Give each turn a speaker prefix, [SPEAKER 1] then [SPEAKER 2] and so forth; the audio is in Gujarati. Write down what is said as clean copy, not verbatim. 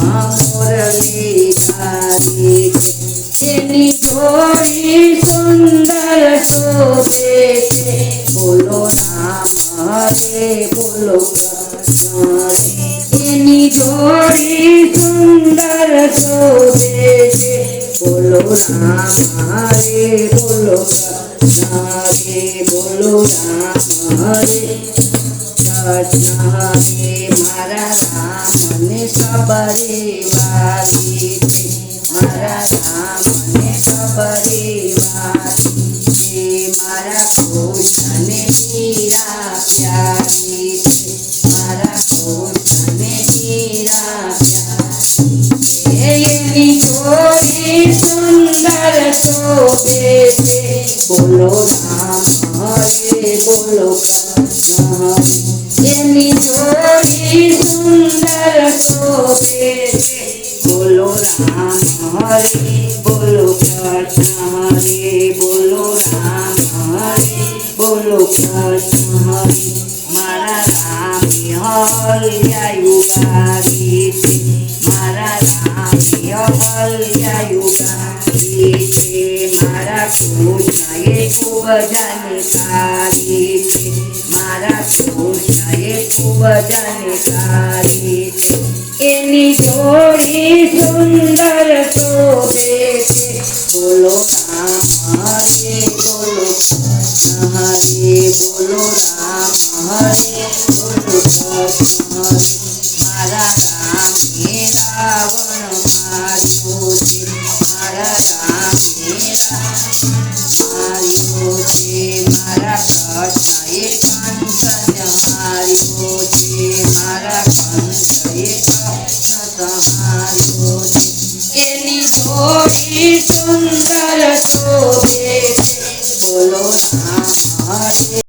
[SPEAKER 1] મુરલી ગારી એની જોડી સુંદર શોભે છે બોલો રામ હરે બોલો કૃષ્ણ એની જોડી સુંદર શોભે છે બોલો રામ હરે બોલો કૃષ્ણ હરે બોલો રામ હરે કૃષ્ણ હરે મારા રામને સબરે વાલી છે મારા રામને સબરે વાલી છે મારા કૃષ્ણને મીરા પ્યારી છે મારા કૃષ્ણને મીરા પ્યારી એની જોડી સુંદર શોભે છે બોલો રામ હરે બોલો કૃષ્ણ હરે એની જોડી સુંદર શોભે છે બોલો રામ હરે બોલો કૃષ્ણ હરે બોલો રામ હરે બોલો કૃષ્ણ હરે મારા રામે હલ્યાયું ગારી છે મારા રામે હલ્યાયું ગારી છે મારા કૃષ્ણએ ખૂબ જાણકારી છે મારા કૃષ્ણએ ખૂબ જાણકારી છે એની જોડી સુંદર શોભે છે બોલો રામ હરે બોલો કૃષ્ણ હરે બોલો રામ હરે બોલો કૃષ્ણ હરે મારા રામે રાવણ માર્યો છે મારા રામે માર્યો છે મારા કૃષ્ણએ કંસને માર્યો છે મારા કંસએ કૃષ્ણ સંહાર્યો છે